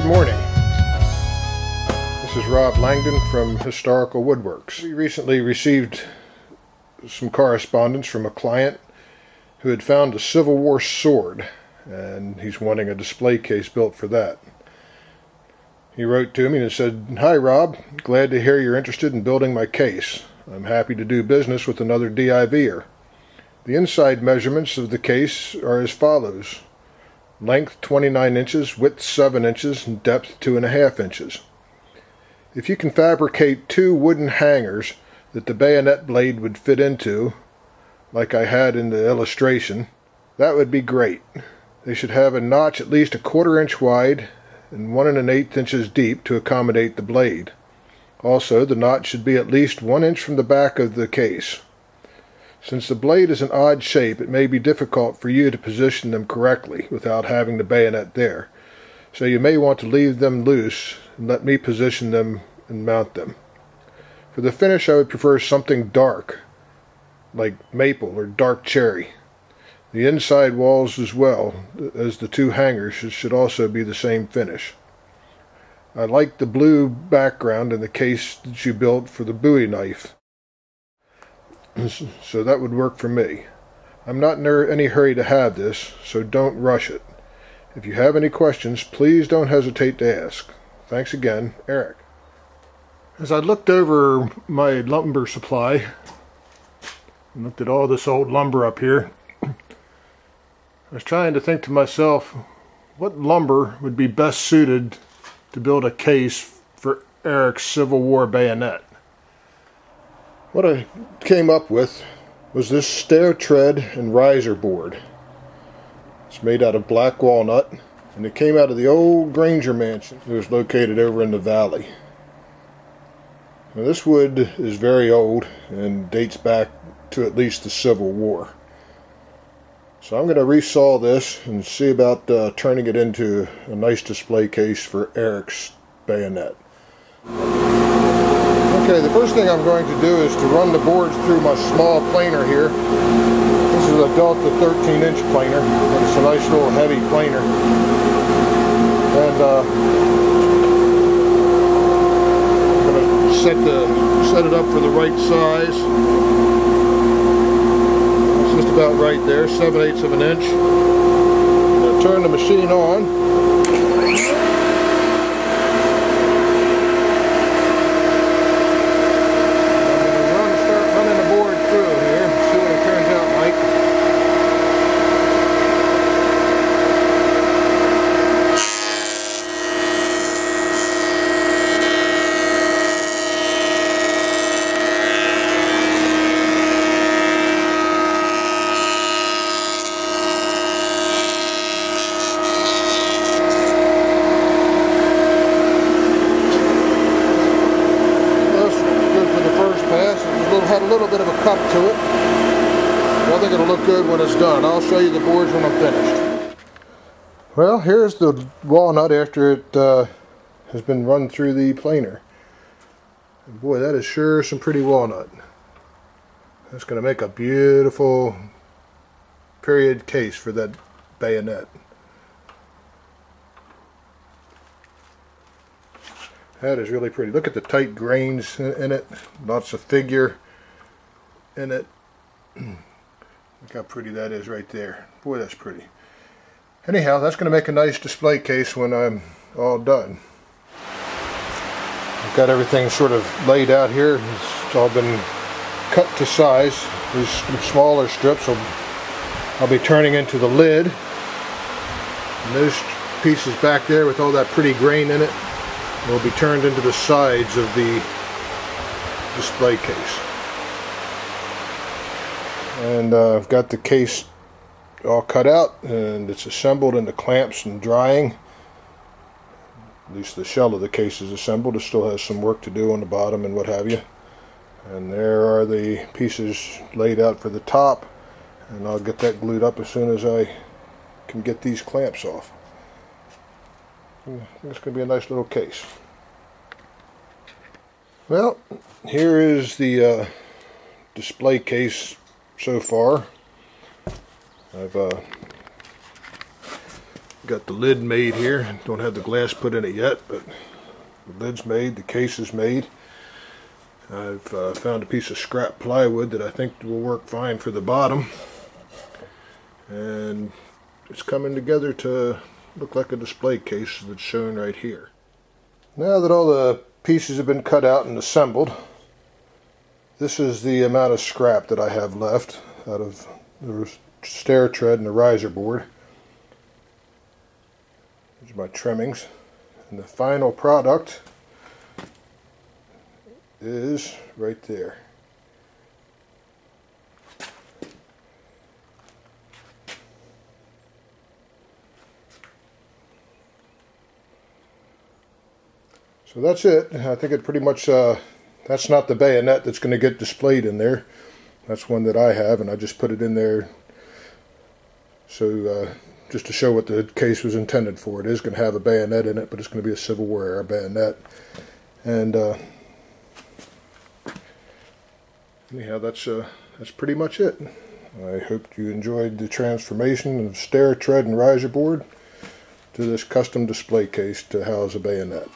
morning. This is Rob Langdon from Historical Woodworks. We recently received some correspondence from a client who had found a Civil War sword, and he's wanting a display case built for that. He wrote to me and said, "Hi Rob, glad to hear you're interested in building my case. I'm happy to do business with another DIVer. The inside measurements of the case are as follows. Length 29 inches, width 7 inches, and depth 2.5 inches. If you can fabricate 2 wooden hangers that the bayonet blade would fit into, like I had in the illustration, that would be great. They should have a notch at least 1/4 inch wide and 1 1/8 inches deep to accommodate the blade. Also, the notch should be at least 1 inch from the back of the case. Since the blade is an odd shape, it may be difficult for you to position them correctly without having the bayonet there, so you may want to leave them loose and let me position them and mount them. For the finish, I would prefer something dark, like maple or dark cherry. The inside walls as well as the 2 hangers should also be the same finish. I like the blue background in the case that you built for the Bowie knife, so that would work for me. I'm not in any hurry to have this, so don't rush it. If you have any questions, please don't hesitate to ask. Thanks again, Eric." As I looked over my lumber supply and looked at all this old lumber up here, I was trying to think to myself, what lumber would be best suited to build a case for Eric's Civil War bayonet? What I came up with was this stair tread and riser board. It's made out of black walnut, and it came out of the old Granger mansion. It was located over in the valley. Now, this wood is very old and dates back to at least the Civil War. So I'm going to resaw this and see about turning it into a nice display case for Eric's bayonet. Okay, the first thing I'm going to do is to run the boards through my small planer here. This is a Delta 13-inch planer, but it's a nice little heavy planer. And I'm going to set it up for the right size. It's just about right there, 7/8 of an inch. I'm going to turn the machine on. Had a little bit of a cup to it. I think it'll look good when it's done. I'll show you the boards when I'm finished. Well, here's the walnut after it has been run through the planer. And boy, that is sure some pretty walnut. That's going to make a beautiful period case for that bayonet. That is really pretty. Look at the tight grains in it. Lots of figure in it. Look how pretty that is right there. Boy, that's pretty. Anyhow, that's going to make a nice display case when I'm all done. I've got everything sort of laid out here. It's all been cut to size. These smaller strips I'll be turning into the lid. And those pieces back there with all that pretty grain in it will be turned into the sides of the display case. And I've got the case all cut out and it's assembled into clamps and drying. At least the shell of the case is assembled. It still has some work to do on the bottom and what have you. And there are the pieces laid out for the top, and I'll get that glued up as soon as I can get these clamps off. I think it's going to be a nice little case. Well, here is the display case so far. I've Got the lid made here. Don't have the glass put in it yet, but the lid's made, the case is made. I've found a piece of scrap plywood that I think will work fine for the bottom. And it's coming together to look like a display case that's shown right here. Now that all the pieces have been cut out and assembled, this is the amount of scrap that I have left out of the stair tread and the riser board. These are my trimmings. And the final product is right there. So that's it. I think it pretty much, that's not the bayonet that's going to get displayed in there. That's one that I have, and I just put it in there so just to show what the case was intended for. It is going to have a bayonet in it, but it's going to be a Civil War era bayonet. And anyhow, that's pretty much it. I hope you enjoyed the transformation of stair, tread, and riser board to this custom display case to house a bayonet.